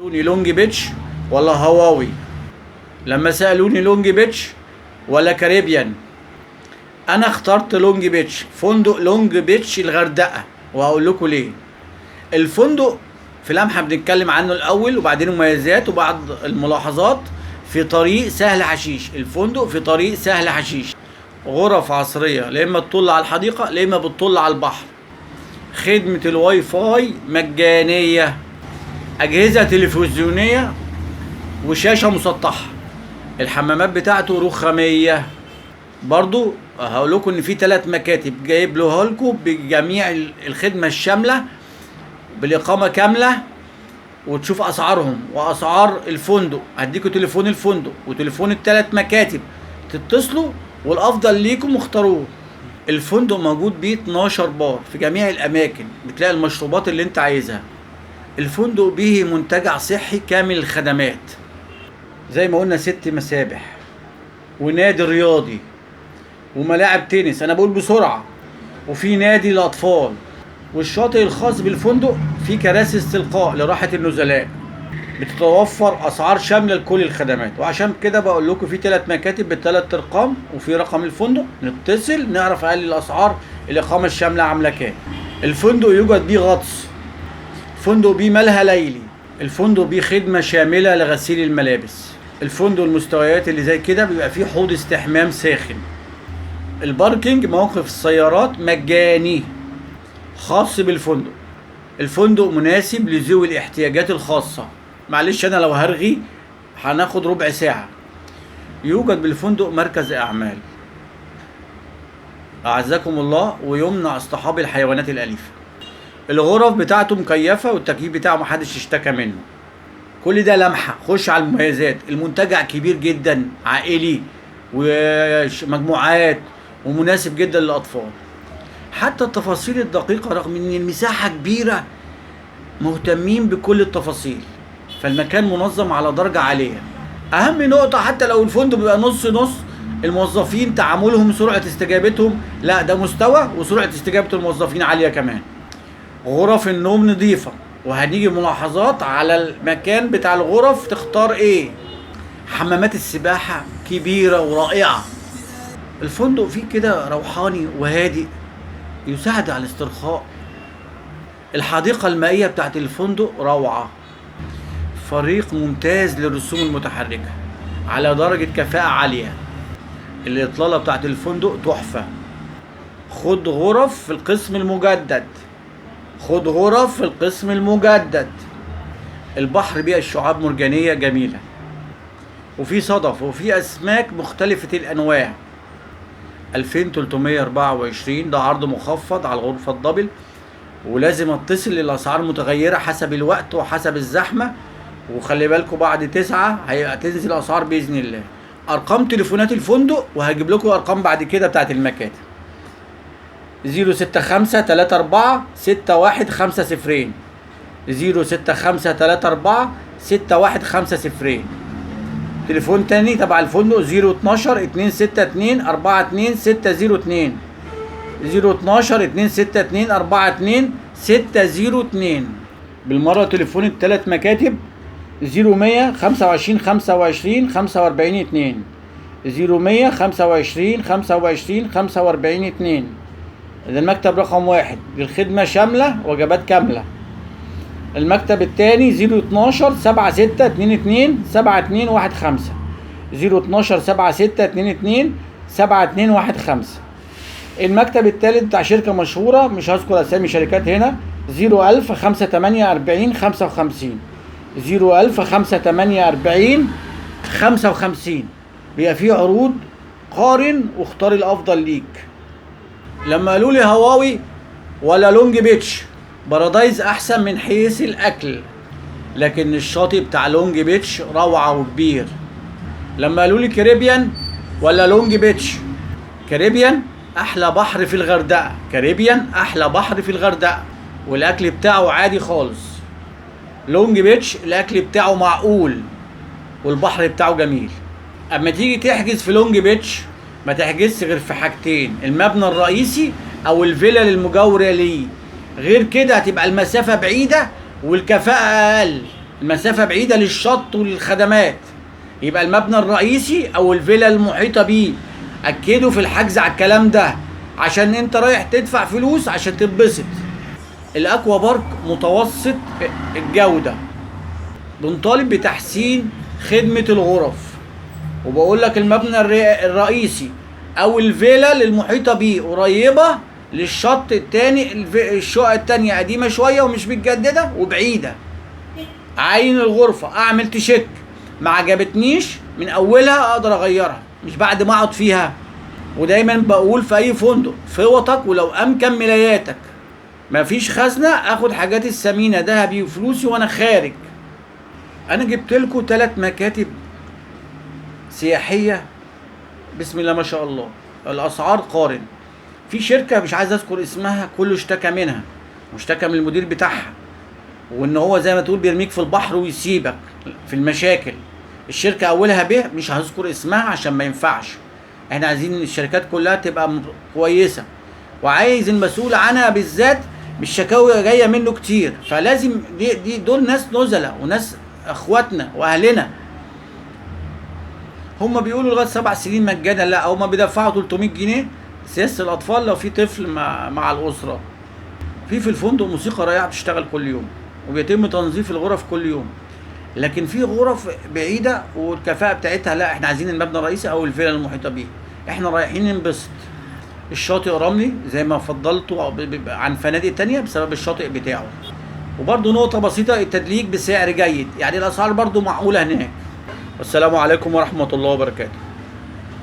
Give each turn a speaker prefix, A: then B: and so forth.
A: سألوني لونج بيتش ولا هواوي. لما سألوني لونج بيتش ولا كاريبيان، انا اخترت لونج بيتش، فندق لونج بيتش الغردقة، وهقول لكم ليه. الفندق في لمحة بنتكلم عنه الاول وبعدين مميزات وبعض الملاحظات. في طريق سهل حشيش، الفندق في طريق سهل حشيش، غرف عصرية لا اما تطل على الحديقة لا اما بتطل على البحر، خدمة الواي فاي مجانية، أجهزة تلفزيونية وشاشة مسطحة، الحمامات بتاعته رخامية. برضو هقول لكم ان في 3 مكاتب جايب له لكم بجميع الخدمة الشاملة بالإقامة كاملة، وتشوف أسعارهم وأسعار الفندق. هديكوا تليفون الفندق وتليفون ال3 مكاتب، تتصلوا والأفضل ليكم اختاروه. الفندق موجود بيه 12 بار في جميع الأماكن، بتلاقي المشروبات اللي انت عايزها. الفندق به منتجع صحي كامل الخدمات، زي ما قلنا 6 مسابح ونادي رياضي وملاعب تنس، انا بقول بسرعة، وفي نادي للاطفال، والشاطئ الخاص بالفندق فيه كراسي استلقاء لراحة النزلاء. بتتوفر اسعار شاملة لكل الخدمات، وعشان كده بقول لكم في 3 مكاتب ب3 ارقام وفي رقم الفندق، نتصل نعرف اقل الاسعار، الاقامة الشاملة عاملة كام. الفندق يوجد بيه غطس، الفندق بيه ملهى ليلي، الفندق بيه خدمة شاملة لغسيل الملابس، الفندق المستويات اللي زي كده بيبقى فيه حوض استحمام ساخن، الباركينج مواقف السيارات مجاني خاص بالفندق. الفندق مناسب لذوي الاحتياجات الخاصة. معلش انا لو هرغي هناخد ربع ساعة. يوجد بالفندق مركز اعمال اعزكم الله، ويمنع اصطحاب الحيوانات الاليفة. الغرف بتاعته مكيفة والتكييف بتاعه محدش اشتكى منه. كل ده لمحة. خش على المميزات. المنتجع كبير جدا، عائلي ومجموعات ومناسب جدا للأطفال. حتى التفاصيل الدقيقة رغم ان المساحة كبيرة مهتمين بكل التفاصيل، فالمكان منظم على درجة عالية. اهم نقطة، حتى لو الفندق بيبقى نص نص، الموظفين تعاملهم سرعة استجابتهم، لا ده مستوى وسرعة استجابة الموظفين عالية كمان. غرف النوم نظيفة، وهنيجي ملاحظات على المكان بتاع الغرف تختار ايه. حمامات السباحة كبيرة ورائعة. الفندق فيه كده روحاني وهادئ يساعد على الاسترخاء. الحديقة المائية بتاعت الفندق روعة. فريق ممتاز للرسوم المتحركة على درجة كفاءة عالية. الإطلالة بتاعت الفندق تحفة. خد غرف في القسم المجدد، خد غرف في القسم المجدد. البحر بيه الشعاب مرجانية جميلة، وفي صدف وفي أسماك مختلفة الأنواع. 2324 ده عرض مخفض على الغرفة الدبل، ولازم اتصل للأسعار متغيرة حسب الوقت وحسب الزحمة. وخلي بالكم بعد 9 هيبقى تنزل أسعار بإذن الله. أرقام تليفونات الفندق، وهجيب لكم أرقام بعد كده بتاعت المكاتب. 065346150، 065346150. تليفون تاني تبع الفندق 012-262-42602، 012-262-42602. بالمرة تليفون ال3 مكاتب 0100-25-25-45-2، 0100-25-25-45-2. ده المكتب رقم 1 للخدمة شاملة وجبات كاملة. المكتب الثاني 012-7622-7215، 012-7622-7215. المكتب الثالث بتاع شركة مشهورة مش هذكر أسامي شركات هنا، 01000-5840-55، 01000-5840-55. بيبقى فيه عروض، قارن واختار الأفضل ليك. لما قالوا لي هواوي ولا لونج بيتش، بارادايز احسن من حيث الاكل، لكن الشاطئ بتاع لونج بيتش روعة وكبير. لما قالوا لي كاريبيان ولا لونج بيتش، كاريبيان احلى بحر في الغردقة، كاريبيان احلى بحر في الغردقة والاكل بتاعه عادي خالص. لونج بيتش الاكل بتاعه معقول والبحر بتاعه جميل. اما تيجي تحجز في لونج بيتش ما تحجزش غير في حاجتين، المبنى الرئيسي او الفيلا المجاورة ليه. غير كده هتبقى المسافة بعيدة والكفاءة اقل. المسافة بعيدة للشط وللخدمات، يبقى المبنى الرئيسي او الفيلا المحيطة بيه. اكدوا في الحجز على الكلام ده عشان انت رايح تدفع فلوس عشان تتبسط. الاكوا بارك متوسط الجودة، بنطالب بتحسين خدمة الغرف. وبقول لك المبنى الرئيسي او الفيلا المحيطة بيه قريبة للشط التاني، الشقة التانية قديمة شوية ومش متجددة وبعيدة. عين الغرفة، اعمل تشيك، ما عجبتنيش من اولها اقدر اغيرها مش بعد ما اقعد فيها. ودايما بقول في اي فندق فوطك ولو امكن ملاياتك، مفيش خزنة اخد حاجاتي الثمينة ذهبي وفلوسي وانا خارج. انا جبت لكم 3 مكاتب سياحية بسم الله ما شاء الله، الاسعار قارن. في شركة مش عايز اذكر اسمها كله اشتكى منها واشتكى من المدير بتاعها، وان هو زي ما تقول بيرميك في البحر ويسيبك في المشاكل. الشركة اولها ب، مش هذكر اسمها عشان ما ينفعش. احنا عايزين الشركات كلها تبقى كويسة، وعايز المسؤول عنها بالذات مش شكاوي جاية منه كتير. فلازم دول ناس نزلاء وناس اخواتنا واهلنا. هم بيقولوا لغايه 7 سنين مجانا، لا هم بيدفعوا 300 جنيه سياسه الاطفال لو في طفل مع الاسره. في الفندق موسيقى رائعه بتشتغل كل يوم، وبيتم تنظيف الغرف كل يوم. لكن في غرف بعيده والكفاءه بتاعتها لا، احنا عايزين المبنى الرئيسي او الفيلا المحيطه بيه. احنا رايحين ننبسط. الشاطئ رملي زي ما فضلته عن فنادق تانية بسبب الشاطئ بتاعه. وبرده نقطه بسيطه، التدليك بسعر جيد، يعني الاسعار برده معقوله هناك. والسلام عليكم ورحمه الله وبركاته.